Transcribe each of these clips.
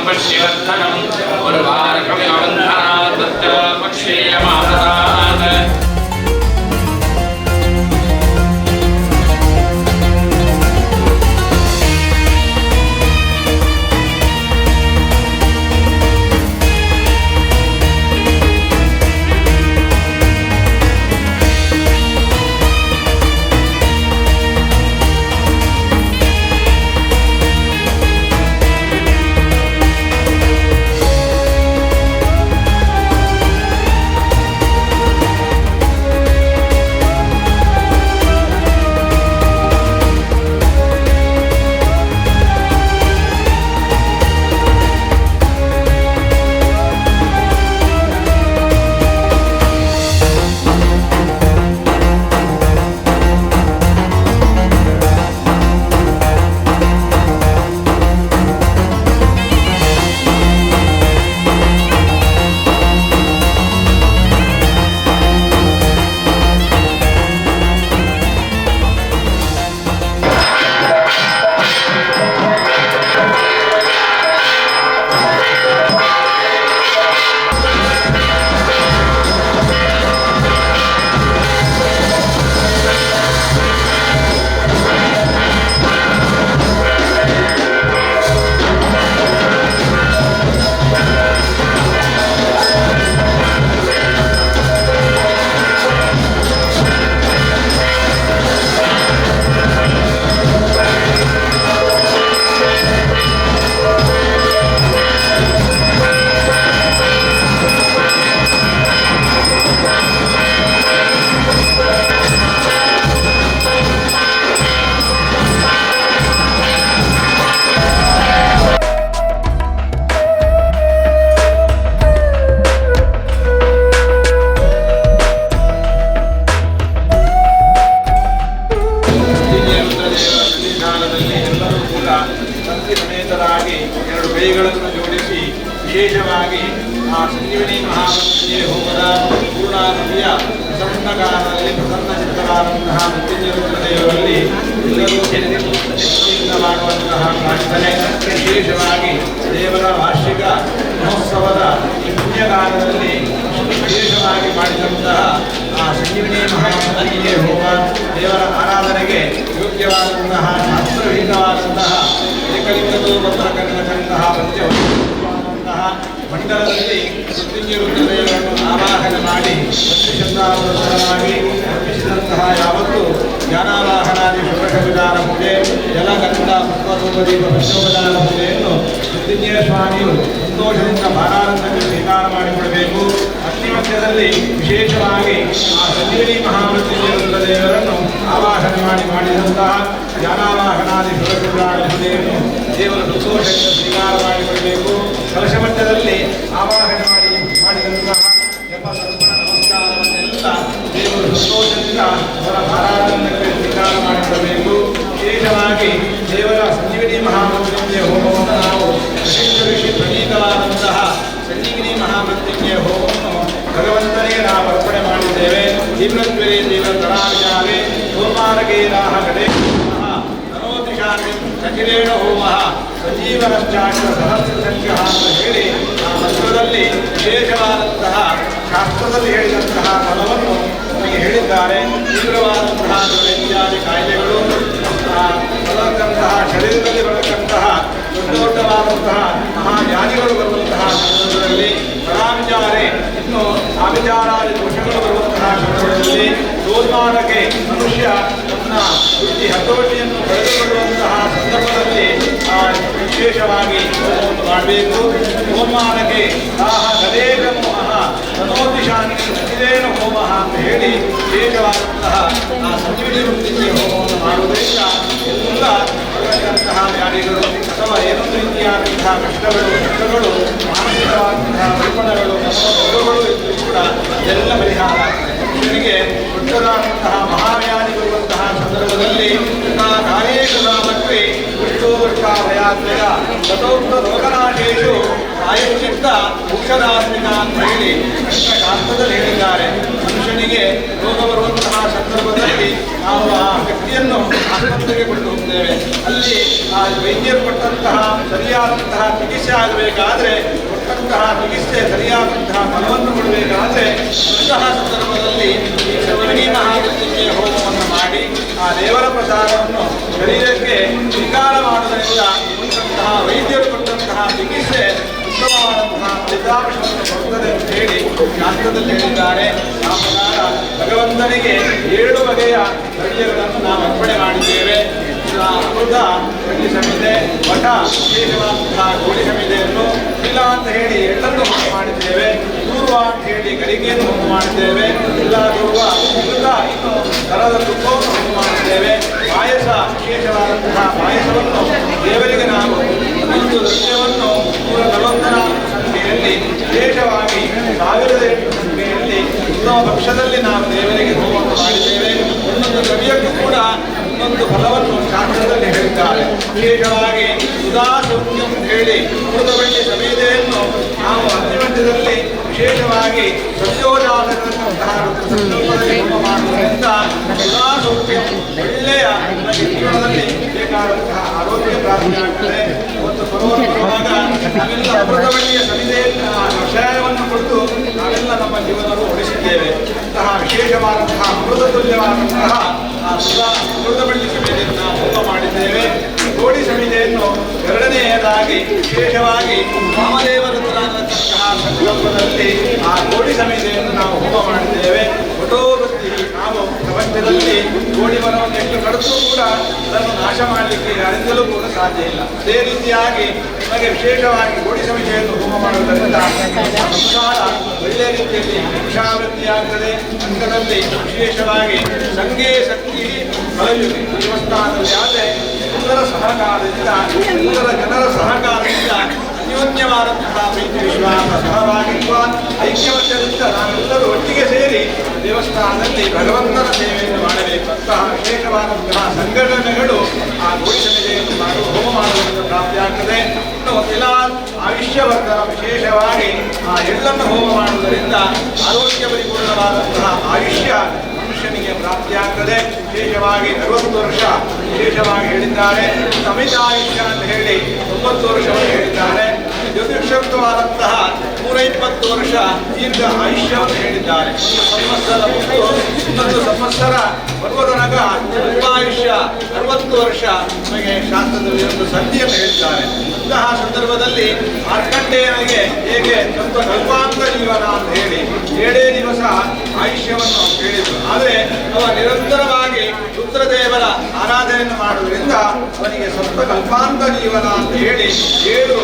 पश्यवर्धनम् उर्वारकमिवन्धनात् तत्र पक्षीयमाददात् ವಿಶೇಷವಾಗಿ ಆ ಸಂಜೀವನಿ ಮಹಾಮೃತ್ಯುಂಜಯ ಹೋಮದ ಪೂರ್ಣಾವಧಿಯ ಪ್ರಸನ್ನ ಕಾಲದಲ್ಲಿ ಪ್ರಸನ್ನ ಚಿತ್ತರಾದಂತಹ ಮೃತ್ಯುಂಜಯ ದೇವರಲ್ಲಿ ಎಲ್ಲರೂ ಸೇರಿದಿಂದ ಮಾಡುವಂತಹ ಪ್ರಾರ್ಥನೆ ವಿಶೇಷವಾಗಿ ದೇವರ ವಾರ್ಷಿಕ ಮಹೋತ್ಸವದ ಪುಣ್ಯಕಾಲದಲ್ಲಿ ವಿಶೇಷವಾಗಿ ಮಾಡಿದಂತಹ ಆ ಸಂಜೀವನಿ ಮಹಾಮೃತ್ಯುಂಜಯ ಹೋಮ ದೇವರ ಆರಾಧನೆಗೆ ಯೋಗ್ಯವಾದಂತಹ ಶಾಸ್ತ್ರವಿಹಿತವಾದಂತಹ ಏಕಲಿಂಗದೂ ಬರ್ತಕ್ಕಂತಹ ಮಂಡಲದಲ್ಲಿ ಮೃತ್ಯುಂಜಯರುದ್ರದೇವರನ್ನು ಆವಾಹನೆ ಮಾಡಿ ಶ್ರದ್ಧಾಪೂರ್ವಕವಾಗಿ ಅರ್ಪಿಸಿದಂತಹ ಯಾವತ್ತು ಜ್ಞಾನಾವಾಹನಾದಿ ಶುಭಶವಿಧಾನ ಪೂಜೆ ಜಲಗಂಧ ಪುಷ್ಪಧೂಪದೀಪ ಪಂಚೋಪಚಾರ ಪೂಜೆಯನ್ನು ಮೃತ್ಯುಂಜಯ ಸ್ವಾಮಿಯು ಸಂತೋಷದಿಂದ ಭಾರಾನಂದಕ್ಕೆ ಸ್ವೀಕಾರ ಮಾಡಿಕೊಡಬೇಕು. ಅಗ್ನಿಮಧ್ಯದಲ್ಲಿ ವಿಶೇಷವಾಗಿ ಆ ಸಂಜೀವನಿ ಮಹಾಮೃತ್ಯುಂಜಯರುದ್ರದೇವರನ್ನು ಆವಾಹನೆ ಮಾಡಿದಂತಹ ಜ್ಞಾನಾವಾಹನಾದಿ ಶುಭಶವಿಧಾನ ಪೂಜೆಯನ್ನು ದೇವರ ಸಂತೋಷದಿಂದ ಸ್ವೀಕಾರ ಮಾಡಿಕೊಡಬೇಕು. ಕಲಶಮಟ್ಟದಲ್ಲಿ ಆವಾಹನೆ ಮಾಡಿದಂತಹ ಎಂಬ ಸರ್ಪಣ ನಮಸ್ಕಾರವನ್ನೆಲ್ಲ ದೇವರು ಸಂತೋಷದಿಂದ ಅವರ ಭಾರಾನಂದಕ್ಕೆ ಸ್ವೀಕಾರ ಮಾಡಿಕೊಳ್ಳಬೇಕು. ವಿಶೇಷವಾಗಿ ದೇವರ ಸಂಜೀವನಿ ಮಹಾಮೃತ್ಯುಂಜಯ ಹೋಮವನ್ನು ನಾವು ವಿಶೇಷ ಪ್ರಣೀತವಾದಂತಹ ಸಂಜೀವನಿ ಮಹಾಮೃತ್ಯುಂಜಯ ಹೋಮವನ್ನು ಭಗವಂತನಿಗೆ ನಾವು ಅರ್ಪಣೆ ಮಾಡಿದ್ದೇವೆ. ತೀವ್ರತ್ವರೇ ತೀವ್ರ ತರಾಚಾರೇ ಹೋಮಾರಗೇ ರಾಹ ಗಡೇ ಸಚಿರೇಣ ಹೋಮ ಸಂಜೀವನಶ್ಚಾಶ್ವ ಸಹಸ್ರ ಸಂಖ್ಯ ಅಂತ ಹೇಳಿ ಆ ಮಂತ್ರದಲ್ಲಿ ವಿಶೇಷವಾದಂತಹ ಶಾಸ್ತ್ರದಲ್ಲಿ ಹೇಳಿದಂತಹ ಫಲವನ್ನು ನಮಗೆ ಹೇಳಿದ್ದಾರೆ. ತೀವ್ರವಾದಂತಹ ಇತ್ಯಾದಿ ಕಾಯಿಲೆಗಳು ಬರತಕ್ಕಂತಹ ಶರೀರದಲ್ಲಿ ಬರತಕ್ಕಂತಹ ದೊಡ್ಡ ದೊಡ್ಡವಾದಂತಹ ಮಹಾವ್ಯಾಧಿಗಳು ಬರುವಂತಹ ಸಂದರ್ಭದಲ್ಲಿ ಪರಾವಿಚಾರೆ ಇನ್ನು ಆವಿಚಾರಾದಿ ದೋಷಗಳು ಬರುವಂತಹ ಸಂದರ್ಭದಲ್ಲಿ ಸೋಲ್ಮಾನಕ್ಕೆ ಮನುಷ್ಯ ತನ್ನ ಬುದ್ಧಿ ಹತೋಟಿಯನ್ನು ಪಡೆದುಕೊಳ್ಳುವಂತಹ ಸಂದರ್ಭದಲ್ಲಿ ವಿಶೇಷವಾಗಿ ಹೋಮವನ್ನು ಮಾಡಬೇಕು. ಹೋಮಾನಕ್ಕೆ ಆಹ ಗದೇಕ ಮೋಹ ತನೋದಿಶಾನಿ ಸಚಿದೇನ ಹೋಮ ಅಂತ ಹೇಳಿ ವಿಶೇಷವಾದಂತಹ ಆ ಸಂಜೀವನಿ ವೃತ್ತಿಗೆ ಹೋಮವನ್ನು ಮಾಡುವುದರಿಂದ ಎಲ್ಲ ಬರತಕ್ಕಂತಹ ವ್ಯಾಧಿಗಳು ಅಥವಾ ಏನೊಂದು ರೀತಿಯಾದಂತಹ ಕಷ್ಟಗಳು ಮಾನಸಿಕವಾದಂತಹ ಪರಿಪಣಗಳು ರೋಗಗಳು ಇದ್ದರೂ ಕೂಡ ಎಲ್ಲ ಪರಿಹಾರ ಮನುಷ್ಯನಿಗೆ ದೊಡ್ಡದಾದಂತಹ ಮಹಾವ್ಯಾಧಿ ಬರುವಂತಹ ಸಂದರ್ಭದಲ್ಲಿ ಕಾರ್ಯೇ ಕೃತಾಮಕ್ರಿ ಭಯಾತ್ಮಯ ತಥೋಕ್ತ ರೋಗನಾಶೇಷು ಪ್ರಾಯಶ್ಚಿತ್ತ ಮುಖ್ಯದಾತ್ಮಿಕ ಅಂತ ಹೇಳಿ ಶಾಸ್ತ್ರದಲ್ಲಿ ಹೇಳಿದ್ದಾರೆ. ಮನುಷ್ಯನಿಗೆ ರೋಗ ಬರುವಂತಹ ಸಂದರ್ಭದಲ್ಲಿ ನಾವು ಆ ವ್ಯಕ್ತಿಯನ್ನು ಆಸ್ಪತ್ರೆಗೆ ಕೊಂಡು ಹೋಗ್ತೇವೆ. ಅಲ್ಲಿ ಆ ವೈದ್ಯರು ಕೊಟ್ಟಂತಹ ಸರಿಯಾದಂತಹ ಚಿಕಿತ್ಸೆ ಆಗಬೇಕಾದ್ರೆ, ಕೊಟ್ಟಂತಹ ಚಿಕಿತ್ಸೆ ಸರಿಯಾದಂತಹ ಫಲವನ್ನು ಕೊಡಬೇಕಾದ್ರೆ ಅಂತಹ ಸಂದರ್ಭದಲ್ಲಿ ಈ ಶ್ರವಣಿ ಮಹಾಮೃತ್ಯುಂಜಯ ಹೋಮವನ್ನು ಮಾಡಿ ಆ ದೇವರ ಪ್ರಸಾದವನ್ನು ಶರೀರಕ್ಕೆ ಸ್ವೀಕಾರ ಮಾಡುವುದರಿಂದ ಕೊಟ್ಟಂತಹ ವೈದ್ಯರು ಕೊಟ್ಟಂತಹ ಚಿಕಿತ್ಸೆ ಉತ್ತಮವಾದಂತಹ ಫಲಿತಾಂಶವನ್ನು ಕೊಡುತ್ತದೆ ಅಂತ ಹೇಳಿ ಶಾಸ್ತ್ರದಲ್ಲಿ ಹೇಳಿದ್ದಾರೆ. ಆ ಪ್ರಕಾರ ಭಗವಂತನಿಗೆ 7 ಬಗೆಯ ದ್ರವ್ಯಗಳನ್ನು ನಾವು ಅರ್ಪಣೆ ಮಾಡಿದ್ದೇವೆ. ಅಮೃತ ಗಂಡಿ ಸಮಿದೆ, ಮಠ ವಿಶೇಷವಾದಂತಹ ಗೋಡಿ ಸಮಿದೆಯನ್ನು, ಇಲ್ಲ ಅಂತ ಹೇಳಿ ಎಳ್ಳನ್ನು ಹೋಮ ಮಾಡಿದ್ದೇವೆ. ದೂರ್ವ ಅಂತ ಹೇಳಿ ಗರಿಗೆಯನ್ನು ಹೋಮ ಮಾಡಿದ್ದೇವೆ. ಇಲ್ಲ ದೂರ್ವ ಅಮೃತ ಇನ್ನು ದರದ ತುಪ್ಪವನ್ನು ಹೋಮ ಮಾಡಿದ್ದೇವೆ. ಪಾಯಸ ವಿಶೇಷವಾದಂತಹ ಪಾಯಸವನ್ನು ದೇವರಿಗೆ ನಾವು 1 ದ್ರವ್ಯವನ್ನು 144 ಸಂಖ್ಯೆಯಲ್ಲಿ ವಿಶೇಷವಾಗಿ 1008 ಸಂಖ್ಯೆಯಲ್ಲಿ ಉತ್ತಮ ಪಕ್ಷದಲ್ಲಿ ನಾವು ದೇವರಿಗೆ ಹೋಮವನ್ನು ಮಾಡಿದ್ದೇವೆ. ಒಂದೊಂದು ದ್ರವ್ಯಕ್ಕೂ ಕೂಡ ಒಂದೊಂದು ಫಲವನ್ನು ಶಾಸ್ತ್ರದಲ್ಲಿ ಹೇಳಿದ್ದಾರೆ. ವಿಶೇಷವಾಗಿ ಸುಧಾಸೌಖ್ಯಂ ಹೇಳಿ ಅಮೃತಬಳ್ಳಿ ಸಮೇದೆಯನ್ನು ನಾವು ಅತಿಮಧ್ಯದಲ್ಲಿ ವಿಶೇಷವಾಗಿ ಸತ್ಯೋಜಾತಂತಹ ಸಂಕಲ್ಪದಲ್ಲಿ ಹೋಮ ಮಾಡುವುದರಿಂದ ಸುಧಾಸೌಖ್ಯಂ ಒಳ್ಳೆಯ ನಮಗೆ ಜೀವನದಲ್ಲಿ ಬೇಕಾದಂತಹ ಆರೋಗ್ಯ ಪ್ರಾಪ್ತಿಯಾಗುತ್ತದೆ. ಒಂದು ಬರುವಾಗ ನಾವೆಲ್ಲ ಅಮೃತಬಳ್ಳಿಯ ಸಮಿದೆಯನ್ನು ಕಷಾಯವನ್ನು ಕೊಟ್ಟು ನಾವೆಲ್ಲ ನಮ್ಮ ಜೀವನವನ್ನು ಉಳಿಸಿದ್ದೇವೆ. ಅಂತಹ ವಿಶೇಷವಾದಂತಹ ಅಮೃತ ತುಲ್ಯವಾದಂತಹ ಅಮೃತಬಳ್ಳಿ ಸಮಿತಿಯನ್ನು ನಾವು ಹೋಮ ಮಾಡಿದ್ದೇವೆ. ಗೋಡಿ ಸಮಿತಿಯನ್ನು 2ನೇಯದಾಗಿ ವಿಶೇಷವಾಗಿ ವಾಮದೇವರುದ್ರಾದಂತಹ ಸಂಕಲ್ಪದಲ್ಲಿ ಆ ಗೋಡಿ ಸಮಿತಿಯನ್ನು ನಾವು ಹೋಮ ಮಾಡಿದ್ದೇವೆ. ಒಟೋವೃತ್ತಿ ನಾವು ಪ್ರಪಂಚದಲ್ಲಿ ಗೋಡಿ ಮರವನ್ನು ಎಷ್ಟು ಕಡಿದ್ರೂ ಕೂಡ ಅದನ್ನು ನಾಶ ಮಾಡಲಿಕ್ಕೆ ಯಾರಿಂದಲೂ ಕೂಡ ಸಾಧ್ಯ ಇಲ್ಲ. ಅದೇ ರೀತಿಯಾಗಿ ನಮಗೆ ವಿಶೇಷವಾಗಿ ಗೋಡಿ ಸಮಿತಿಯನ್ನು ಹೋಮ ಮಾಡುವುದರಿಂದ ಸಂಸಾರ ಒಳ್ಳೆಯ ರೀತಿಯಲ್ಲಿ ವೃಕ್ಷಾವೃತ್ತಿಯಾಗುತ್ತದೆ. ಅಂಕದಲ್ಲಿ ವಿಶೇಷವಾಗಿ ಸಂಘೇ ಶಕ್ತಿ ಫಲಯುಗಿ ದೇವಸ್ಥಾನದಲ್ಲಿ ಆದರೆ ಎಲ್ಲರ ಸಹಕಾರದಿಂದ, ಎಲ್ಲರ ಜನರ ಸಹಕಾರದಿಂದ ಅನ್ಯೋನ್ಯವಾದಂತಹ ಪ್ರೀತಿ ವಿಶ್ವಾಸ ಸಹಭಾಗಿತ್ವ ಐಕ್ಯವತ್ಯದಿಂದ ನಾವೆಲ್ಲರೂ ಒಟ್ಟಿಗೆ ಸೇರಿ ದೇವಸ್ಥಾನದಲ್ಲಿ ಭಗವಂತನ ಸೇವೆಯನ್ನು ಮಾಡಬೇಕು. ಅಂತಹ ವಿಶೇಷವಾದಂತಹ ಸಂಘಟನೆಗಳು ಆ ಗೋಡಿ ಸಮಿತಿಯನ್ನು ಹೋಮ ಮಾಡುವುದರಿಂದ ಪ್ರಾಪ್ತಿಯಾಗ್ತದೆ. ಇನ್ನು ಎಲ್ಲ ಆಯುಷ್ಯವರ್ಧನ ವಿಶೇಷವಾಗಿ ಆ ಎಳ್ಳನ್ನು ಹೋಮ ಮಾಡುವುದರಿಂದ ಆರೋಗ್ಯ ಪರಿಪೂರ್ಣವಾದಂತಹ ಆಯುಷ್ಯ ಮನುಷ್ಯನಿಗೆ ಪ್ರಾಪ್ತಿಯಾಗ್ತದೆ. ವಿಶೇಷವಾಗಿ 60 ವರ್ಷ ವಿಶೇಷವಾಗಿ ಹೇಳಿದ್ದಾರೆ. ಅಮಿತಾಯುಷ್ಯ ಅಂತ ಹೇಳಿ 90 ವರ್ಷವನ್ನು ಹೇಳಿದ್ದಾರೆ. ಜ್ಯೋತಿಷತ್ವವಾದಂತಹ 120 ವರ್ಷ ದೀರ್ಘ ಆಯುಷ್ಯವನ್ನು ಹೇಳಿದ್ದಾರೆ. ಇನ್ನೊಂದು ಸಂವತ್ಸರ ಬರುವ ತನಕ ಅಲ್ಪಾಯುಷ್ಯ 60 ವರ್ಷ ನಮಗೆ ಶಾಸ್ತ್ರದಲ್ಲಿ ಒಂದು ಸಂಧಿಯನ್ನು ಹೇಳಿದ್ದಾರೆ. ಅಂತಹ ಸಂದರ್ಭದಲ್ಲಿ ಮಾರ್ಕಂಡೇಯನಿಗೆ ಹೇಗೆ ಸ್ವಲ್ಪ ಕಲ್ಪಾಂತ ಜೀವನ ಅಂತ ಹೇಳಿ 7 ದಿವಸ ಆಯುಷ್ಯವನ್ನು ಹೇಳಿದರು. ಆದರೆ ಅವ ನಿರಂತರವಾಗಿ ರುದ್ರದೇವರ ಆರಾಧನೆಯನ್ನು ಮಾಡುವುದರಿಂದ ಅವನಿಗೆ ಸ್ವಲ್ಪ ಕಲ್ಪಾಂತ ಜೀವನ ಅಂತ ಹೇಳಿ 7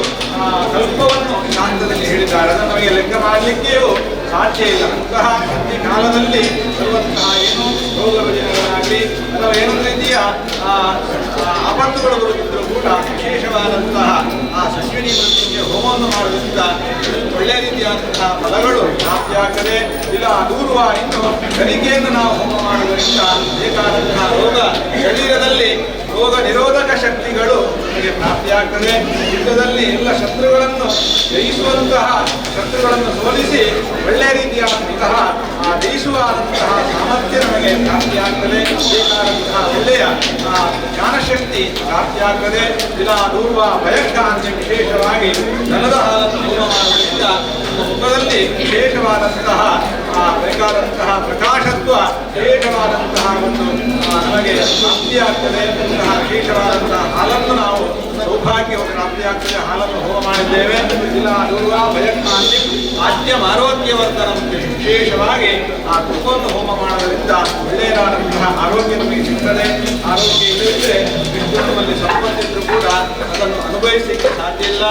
ಕಲ್ಪವನ್ನು ಶಾಸ್ತ್ರದಲ್ಲಿ ಹೇಳಿದ್ದಾರೆ. ಅದನ್ನು ನಮಗೆ ಲೆಕ್ಕ ಮಾಡಲಿಕ್ಕೆಯೂ ಸಾಧ್ಯ ಇಲ್ಲ. ಅಂತಹ ಈ ಕಾಲದಲ್ಲಿ ಬರುವಂತಹ ಏನು ರೋಗ ರುಜಿನಗಳಾಗಲಿ ಅಥವಾ ಏನೊಂದು ರೀತಿಯ ಆಪತ್ತುಗಳು ಬರುತ್ತಿದ್ದರೂ ಕೂಡ ವಿಶೇಷವಾದಂತಹ ಆ ಸಶ್ವಿನಿ ವೃತ್ತಿಗೆ ಹೋಮವನ್ನು ಮಾಡುವುದರಿಂದ ಒಳ್ಳೆಯ ರೀತಿಯಾದಂತಹ ಫಲಗಳು ಪ್ರಾಪ್ತಿಯಾಗ್ತದೆ. ಇಲ್ಲ ದೂರುವ ಇನ್ನು ಗರಿಗೆಯನ್ನು ನಾವು ಹೋಮ ಮಾಡುವುದರಿಂದ ಬೇಕಾದಂತಹ ರೋಗ ಶರೀರದಲ್ಲಿ ರೋಗ ನಿರೋಧಕ ಶಕ್ತಿಗಳು ನಮಗೆ ಪ್ರಾಪ್ತಿಯಾಗ್ತದೆ. ಯುದ್ಧದಲ್ಲಿ ಎಲ್ಲ ಶತ್ರುಗಳನ್ನು ಜಯಿಸುವಂತಹ, ಶತ್ರುಗಳನ್ನು ಸೋಲಿಸಿ ಒಳ್ಳೆಯ ರೀತಿಯಾದಂತಹ ಜಯಿಸುವಾದಂತಹ ಸಾಮರ್ಥ್ಯ ನಮಗೆ ಪ್ರಾಪ್ತಿಯಾಗ್ತದೆ. ಬೇಕಾದಂತಹ ಒಳ್ಳೆಯ ಜ್ಞಾನಶಕ್ತಿ ಪ್ರಾಪ್ತಿಯಾಗ್ತದೆ. ಇಲ್ಲ ದೂರ್ವ ಭಯಕ್ಕಾಂತಿ ವಿಶೇಷವಾಗಿ ದನದ ಹಾಲನ್ನು ಹೋಮ ಮಾಡುವುದರಿಂದ ಮುಖದಲ್ಲಿ ವಿಶೇಷವಾದಂತಹ ಬೇಕಾದಂತಹ ಪ್ರಕಾಶತ್ವ, ವಿಶೇಷವಾದಂತಹ ಒಂದು ನಮಗೆ ಪ್ರಾಪ್ತಿಯಾಗ್ತದೆ. ಇಂತಹ ವಿಶೇಷವಾದಂತಹ ಹಾಲನ್ನು ನಾವು ಸೌಭಾಗ್ಯ ಪ್ರಾಪ್ತಿಯಾಗ್ತದೆ. ಹಾಲನ್ನು ಹೋಮ ಮಾಡಿದ್ದೇವೆ. ಇಲ್ಲ ದೂರ್ವ ಭಯಕ್ಕಾಂತಿ ಆದ್ಯಂ ಆರೋಗ್ಯವರ್ಧನ ವಿಶೇಷವಾಗಿ ಆ ತುಪ್ಪವನ್ನು ಹೋಮ ಮಾಡೋದರಿಂದ ಒಳ್ಳೆಯದಾದಂತಹ ಆರೋಗ್ಯ ನಮಗೆ ಸಿಗ್ತದೆ. ಆರೋಗ್ಯ ಇಲ್ಲದಿದ್ದರೆ ವಿಷ್ಣುವಿನಲ್ಲಿ ಸಂಪತ್ತಿದ್ರೂ ಕೂಡ ಅದನ್ನು ಅನುಭವಿಸಲಿಕ್ಕೆ ಸಾಧ್ಯ ಇಲ್ಲ.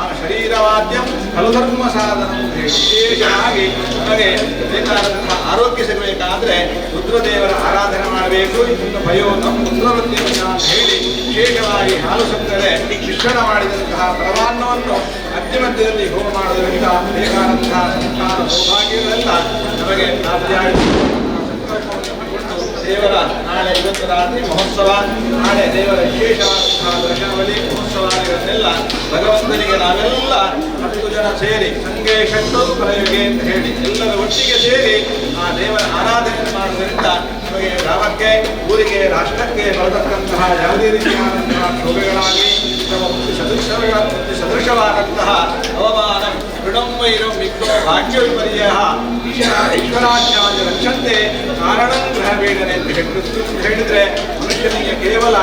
ಆ ಶರೀರವಾದ್ಯಂ ಫಲಧರ್ಮ ಸಾಧನ ವಿಶೇಷವಾಗಿ ನಮಗೆ ಬೇಕಾದಂತಹ ಆರೋಗ್ಯ ಸಿಗಬೇಕಾದ್ರೆ ರುದ್ರದೇವರ ಆರಾಧನೆ ಮಾಡಬೇಕು. ಇನ್ನು ಭಯೋನಂ ರುದ್ರವೃತ್ತಿಯನ್ನು ಅಂತ ಹೇಳಿ ವಿಶೇಷವಾಗಿ ಹಾಲು ಸಕ್ಕರೆ ಮಿಶ್ರಣ ಮಾಡಿದಂತಹ ಪರಮಾನ್ನವನ್ನು ಮಧ್ಯಮಧ್ಯದಲ್ಲಿ ಹೋಮ ಮಾಡುವುದರಿಂದ ಬೇಕಾದಂತಹ ಸಂತಾನ ಸೌಭಾಗ್ಯಗಳೆಲ್ಲ ನಮಗೆ ಪ್ರಾಪ್ತಿಯಾಗಿ ದೇವರ ನಾಳೆ ಇವತ್ತು ರಾತ್ರಿ ಮಹೋತ್ಸವ, ನಾಳೆ ದೇವರ ವಿಶೇಷವಾದಂತಹ ದರ್ಶನವಳಿ ಮಹೋತ್ಸವಗಳನ್ನೆಲ್ಲ ಭಗವಂತನಿಗೆ ನಾವೆಲ್ಲ 10 ಜನ ಸೇರಿ ಸಂಘೇ ಶಕ್ತರು ಪ್ರಯೋಗೆ ಅಂತ ಹೇಳಿ ಎಲ್ಲರ ಒಟ್ಟಿಗೆ ಸೇರಿ ಆ ದೇವರ ಆರಾಧನೆ ಮಾಡುವುದರಿಂದ ನಮಗೆ ಗ್ರಾಮಕ್ಕೆ, ಊರಿಗೆ, ರಾಷ್ಟ್ರಕ್ಕೆ ಬರತಕ್ಕಂತಹ ಯಾವುದೇ ರೀತಿಯಾದಂತಹ ಕ್ಷೋಭೆಗಳಾಗಲಿ ಅಥವಾ ಸದೃಶವಾದಂತಹ ಅವಮಾನ ಋಣಂವೈರೋ ಮಿಕ್ಕೋ ಭಾಗ್ಯ ವಿಪರ್ಯ ಈಶ್ವರಾಜ್ಞಾನ ರಕ್ಷಂತೆ ಕಾರಣಂ ಗ್ರಹವೇದನೆ ಅಂತ ಹೇಳಿದರೆ ಮನುಷ್ಯನಿಗೆ ಕೇವಲ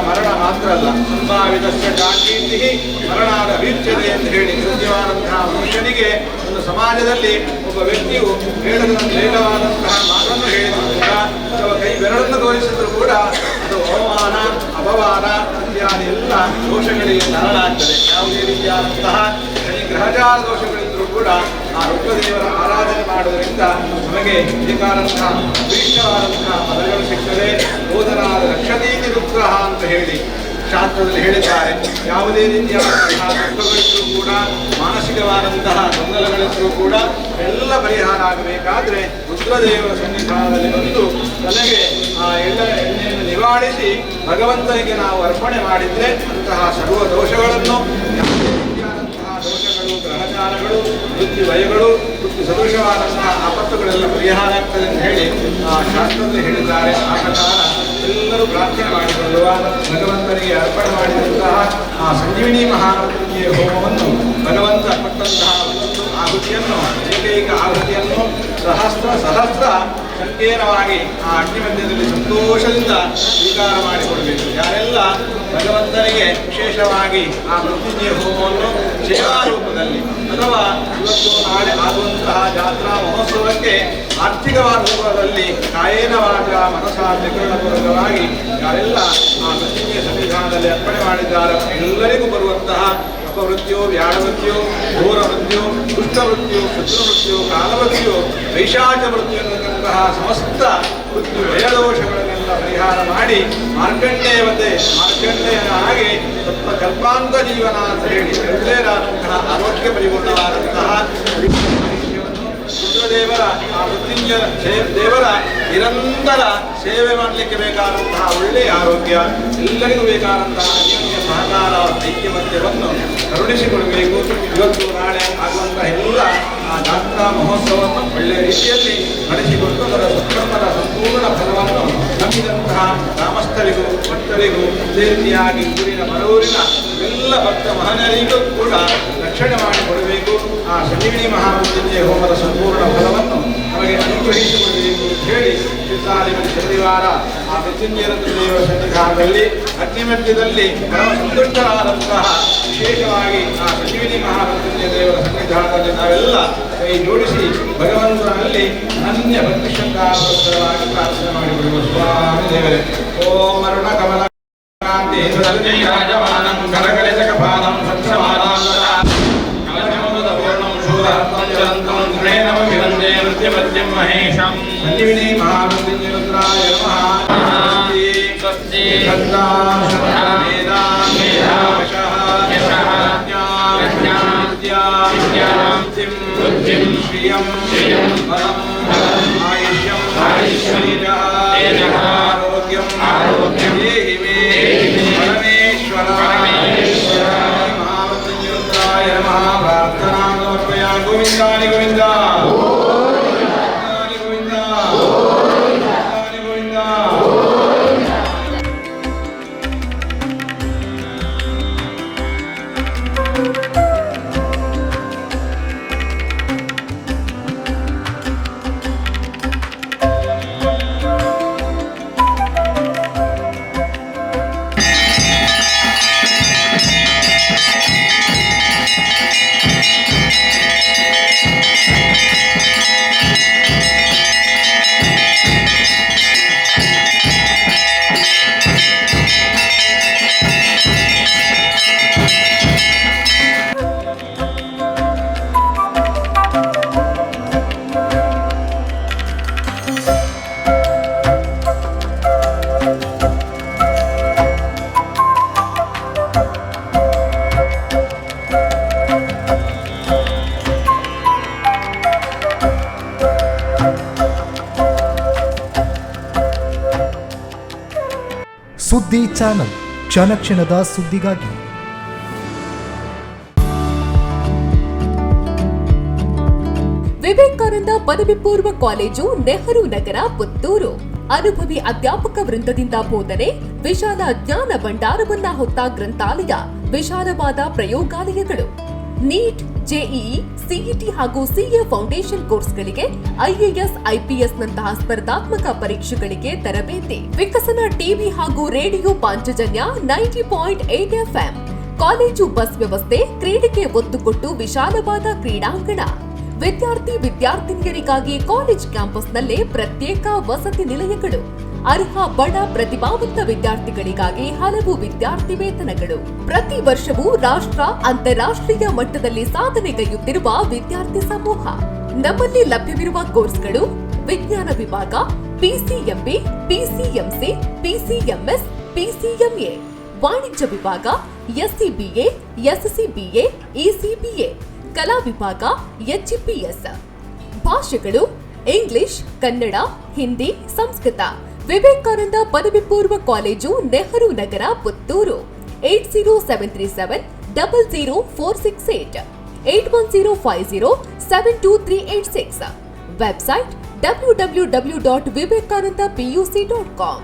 ಮರಣ ಮಾತ್ರ ಅಲ್ಲ, ಸಂಭಾವಿತಸ್ಯ ಜಾಕೀರ್ತಿ ಮರಣಾದ ವೀರ್ಯತೆ ಅಂತ ಹೇಳಿ ಸತ್ಯವಾದಂತಹ ಮನುಷ್ಯನಿಗೆ ಒಂದು ಸಮಾಜದಲ್ಲಿ ಒಬ್ಬ ವ್ಯಕ್ತಿಯು ಹೇಳವಾದಂತಹ ಮಾತನ್ನು ಹೇಳಿದರೂ ಕೂಡ ಅಥವಾ ಕೈ ಬೆರಳನ್ನು ತೋರಿಸಿದರೂ ಕೂಡ ಅದು ಅವಮಾನ, ಅಪಮಾನ ಇತ್ಯಾದಿ ಎಲ್ಲ ದೋಷಗಳಿಗೆ ಕಾರಣಾಗ್ತದೆ. ಯಾವುದೇ ರೀತಿಯಾದಂತಹ ಗ್ರಹಚಾರ ದೋಷಗಳಿದ್ದರೂ ಕೂಡ ಆ ರುದ್ರದೇವರ ಆರಾಧನೆ ಮಾಡುವುದರಿಂದ ನಮಗೆ ಬೇಕಾದಂತಹ ವಿಶಿಷ್ಟವಾದಂತಹ ಪದಗಳು ಸಿಗ್ತದೆ. ಬೋಧನಾದ ರಕ್ಷತೀತಿ ರುದ್ರಃ ಅಂತ ಹೇಳಿ ಶಾಸ್ತ್ರದಲ್ಲಿ ಹೇಳಿದ್ದಾರೆ. ಯಾವುದೇ ರೀತಿಯಾದಂತಹ ದುಃಖಗಳಿದ್ದರೂ ಕೂಡ, ಮಾನಸಿಕವಾದಂತಹ ಗೊಂದಲಗಳಿದ್ದರೂ ಕೂಡ ಎಲ್ಲ ಪರಿಹಾರ ಆಗಬೇಕಾದ್ರೆ ರುದ್ರದೇವರ ಸನ್ನಿಧಾನದಲ್ಲಿ ಬಂದು ತಲೆಗೆ ಆ ಎಣ್ಣೆಯನ್ನು ನಿವಾಳಿಸಿ ಭಗವಂತನಿಗೆ ನಾವು ಅರ್ಪಣೆ ಮಾಡಿದರೆ ಅಂತಹ ಸರ್ವ ದೋಷಗಳನ್ನು, ದೋಷಗಳು, ಗ್ರಹಚಾರಗಳು, ವೃತ್ತಿ ವಯಗಳು, ವೃತ್ತಿ ಸದೃಶವಾದಂತಹ ಆಪತ್ತುಗಳೆಲ್ಲ ಪರಿಹಾರ ಆಗ್ತದೆ ಅಂತ ಹೇಳಿ ಶಾಸ್ತ್ರದಲ್ಲಿ ಹೇಳಿದ್ದಾರೆ. ಆ ಪ್ರಕಾರ ಎಲ್ಲರೂ ಪ್ರಾರ್ಥನೆ ಮಾಡಿಕೊಳ್ಳುವ ಭಗವಂತನಿಗೆ ಅರ್ಪಣೆ ಮಾಡಿದಂತಹ ಆ ಸಂಜೀವಿನಿ ಮಹಾಮೃತ್ಯುಂಜಯ ಹೋಮವನ್ನು ಭಗವಂತ ಕೊಟ್ಟಂತಹ ಒಂದೊಂದು ಆಹುತಿಯನ್ನು, ಏಕೈಕ ಆಹುತಿಯನ್ನು ಸಹಸ್ರ ಸಂಕೀರ್ಣವಾಗಿ ಆ ಅಗ್ನಿ ಮಧ್ಯದಲ್ಲಿ ಸಂತೋಷದಿಂದ ಸ್ವೀಕಾರ ಮಾಡಿಕೊಡಬೇಕು. ಯಾರೆಲ್ಲ ಭಗವಂತನಿಗೆ ವಿಶೇಷವಾಗಿ ಆ ಮೃತ್ಯುಂಜಯ ಹೋಮವನ್ನು ಸೇವಾರೂಪದಲ್ಲಿ ಅಥವಾ ಇವತ್ತು ನಾಳೆ ಆಗುವಂತಹ ಜಾತ್ರಾ ಮಹೋತ್ಸವಕ್ಕೆ ಆರ್ಥಿಕವಾದ ರೂಪದಲ್ಲಿ ಕಾಯೇನ ವಾಚ ಮನಸಾ ತ್ರಿಕರಣಪೂರ್ವಕವಾಗಿ ಯಾರೆಲ್ಲ ಆ ಮೃತ್ಯುಂಜಯ ಸನ್ನಿಧಾನದಲ್ಲಿ ಅರ್ಪಣೆ ಮಾಡಿದ್ದಾರೆ ಎಲ್ಲರಿಗೂ ಬರುವಂತಹ ಅಪವೃತ್ತಿಯು, ವ್ಯಾಳವೃತ್ತಿಯು, ಘೋರ ಮೃತ್ಯು, ದುಷ್ಟವೃತ್ತಿಯು, ಶತ್ರುವೃತ್ತಿಯು, ಕಾಲವೃತ್ತಿಯು, ವೈಶಾಚ ಮೃತ್ಯು ಎನ್ನತಕ್ಕಂತಹ ಸಮಸ್ತ ಮೃತ್ಯು ಭಯದೋಷಗಳನ್ನೆಲ್ಲ ಪರಿಹಾರ ಮಾಡಿ ಮಾರ್ಕಂಡೇಯನ ಹಾಗೆ ಸ್ವಲ್ಪ ಕಲ್ಪಾಂತ ಜೀವನ ಅಂತ ಹೇಳಿ ನಿರ್ಧೇರಾದಂತಹ ಆರೋಗ್ಯ ಪರಿಪೂರ್ಣವಾದಂತಹ ರುದ್ರದೇವರ ಆ ಮೃತ್ಯುಂಜಯ ದೇವರ ನಿರಂತರ ಸೇವೆ ಮಾಡಲಿಕ್ಕೆ ಬೇಕಾದಂತಹ ಒಳ್ಳೆಯ ಆರೋಗ್ಯ, ಎಲ್ಲರಿಗೂ ಬೇಕಾದಂತಹ ಅನ್ಯೋನ್ಯ ಸಹಕಾರ, ಐಕ್ಯಮತ್ಯವನ್ನು ಕರುಣಿಸಿಕೊಡಬೇಕು. ಇವತ್ತು ನಾಳೆ ಆಗುವಂತಹ ಎಲ್ಲ ಆ ಜಾತ್ರಾ ಮಹೋತ್ಸವವನ್ನು ಒಳ್ಳೆಯ ರೀತಿಯಲ್ಲಿ ನಡೆಸಿಕೊಟ್ಟು ಅದರ ಸತ್ಕರ್ಮದ ಸಂಪೂರ್ಣ ಫಲವನ್ನು ನಂಬಿದಂತಹ ಗ್ರಾಮಸ್ಥರಿಗೂ, ಭಕ್ತರಿಗೂ, ಇದೇ ರೀತಿಯಾಗಿ ಊರಿನ ಮರೂರಿನ ಎಲ್ಲ ಭಕ್ತ ಮಹನರಿಗೂ ಕೂಡ ರಕ್ಷಣೆ ಮಾಡಿಕೊಡಬೇಕು. ಆ ಸಂಜೀವಿನಿ ಮಹಾಮೃತ್ಯುಂಜಯ ಹೋಮದ ಸಂಪೂರ್ಣ ಫಲವನ್ನು ನಮಗೆ ಅನುಗ್ರಹಿಸಿಕೊಡಬೇಕು ಅಂತ ಹೇಳಿ ಶನಿವಾರ ಆ ಮೃತ್ಯುಂಜಯ ದೇವರ ಸನ್ನಿಧಾನದಲ್ಲಿ ಅಗ್ನಿ ಮಧ್ಯದಲ್ಲಿ ಪರಮ ಸಂತುಷ್ಟರಾದಂತಹ ವಿಶೇಷವಾಗಿ ಆ ಸಂಜೀವಿನಿ ಮಹಾಮೃತ್ಯುಂಜಯ ದೇವರ ಸನ್ನಿಧಾನದಲ್ಲಿ ನಾವೆಲ್ಲ ಕೈ ಜೋಡಿಸಿ ಭಗವಂತನಲ್ಲಿ ಅನನ್ಯ ಭಕ್ತಿ ಶ್ರದ್ಧಾಪುರವಾಗಿ ಪ್ರಾರ್ಥನೆ ಮಾಡಿಬಿಡುವ. ಸ್ವಾಮಿ ದೇವರೇ. ಓಂ ಅರುಣ ಕಮಲ ಕಾಂತಿ ರಾಜಮಾನಂ ಕರಕಲಿತ ಕಪಾಲಂ ಮಹೇಶಂ ಸಂಜೀವಿನಿ ಮಹಾಮೃತ್ಯುಂಜಯ ರುದ್ರಾಯ ನಮಃ. ಸ್ವಸ್ತಿ ಬುದ್ಧಿಂ ಶ್ರಿಯಂ ಬಲಂ ಆಯುಷ್ಯಂ ಆರೋಗ್ಯಂ ದೇಹಿ ಮೇ ಪರಮೇಶ್ವರ. ಮಹಾಮೃತ್ಯುಂಜಯ ರುದ್ರಾಯ ನಮಃ. ಪ್ರಾರ್ಥನಾಂ ಸಮರ್ಪಯಾಮಿ. ಗೋವಿಂದಾನಿ ಗೋವಿಂದ. ಸುದ್ದಿ ಚಾನಲ್, ಕ್ಷಣ ಕ್ಷಣದ ಸುದ್ದಿಗಾಗಿ. ವಿವೇಕಾನಂದ ಪದವಿ ಪೂರ್ವ ಕಾಲೇಜು, ನೆಹರು ನಗರ, ಪುತ್ತೂರು. ಅನುಭವಿ ಅಧ್ಯಾಪಕ ವೃಂದದಿಂದ ಬೋಧನೆ, ವಿಶಾಲ ಜ್ಞಾನ ಭಂಡಾರವನ್ನ ಹೊತ್ತ ಗ್ರಂಥಾಲಯ, ವಿಶಾಲವಾದ ಪ್ರಯೋಗಾಲಯಗಳು. ನೀಟ್, ಜೆಇಇ, ಸಿಇಟಿ ಹಾಗೂ ಸಿಎ ಫೌಂಡೇಶನ್ ಕೋರ್ಸ್ಗಳಿಗೆ, ಐಎಎಸ್, ಐಪಿಎಸ್ ನಂತಹ ಸ್ಪರ್ಧಾತ್ಮಕ ಪರೀಕ್ಷೆಗಳಿಗೆ ತರಬೇತಿ. ವಿಕಸನ ಟಿವಿ ಹಾಗೂ radio Panchajanya 90.8 FM. College bus ವ್ಯವಸ್ಥೆ, ಕ್ರೀಡೆಗೆ ಒತ್ತು ಕೊಟ್ಟು ವಿಶಾಲವಾದ ಕ್ರೀಡಾಂಗಣ. ವಿದ್ಯಾರ್ಥಿನಿಯರಿಗಾಗಿ ಕಾಲೇಜ್ ಕ್ಯಾಂಪಸ್ನಲ್ಲೇ ಪ್ರತ್ಯೇಕ ವಸತಿ ನಿಲಯಗಳು. ಅರ್ಹ ಬಡ ಪ್ರತಿಭಾವಂತ ವಿದ್ಯಾರ್ಥಿಗಳಿಗಾಗಿ ಹಲವು ವಿದ್ಯಾರ್ಥಿ ವೇತನಗಳು. ಪ್ರತಿ ವರ್ಷವೂ ರಾಷ್ಟ್ರ, ಅಂತಾರಾಷ್ಟ್ರೀಯ ಮಟ್ಟದಲ್ಲಿ ಸಾಧನೆಗೈಯುತ್ತಿರುವ ವಿದ್ಯಾರ್ಥಿ ಸಮೂಹ. ನಮ್ಮಲ್ಲಿ ಲಭ್ಯವಿರುವ ಕೋರ್ಸ್ಗಳು: ವಿಜ್ಞಾನ ವಿಭಾಗ, ಪಿಸಿಎಂಬಿ, ಪಿಸಿಎಂಸಿ, ಪಿಸಿಎಂಎಸ್, ಪಿಸಿಎಂಎ. ವಾಣಿಜ್ಯ ವಿಭಾಗ, ಎಸ್ಸಿಬಿಎ, ಎಸ್ಸಿಬಿಎ, ಇಸಿಬಿಎ. ಕಲಾ ವಿಭಾಗ, ಎಚ್ಇಪಿಎಸ್. ಭಾಷೆಗಳು: ಇಂಗ್ಲಿಷ್, ಕನ್ನಡ, ಹಿಂದಿ, ಸಂಸ್ಕೃತ. ವಿವೇಕಾನಂದ ಪದವಿ ಪೂರ್ವ college, Nehru Nagar, Puttur. 80737 00468 81050 72386. Website www.vivekanandapuc.com.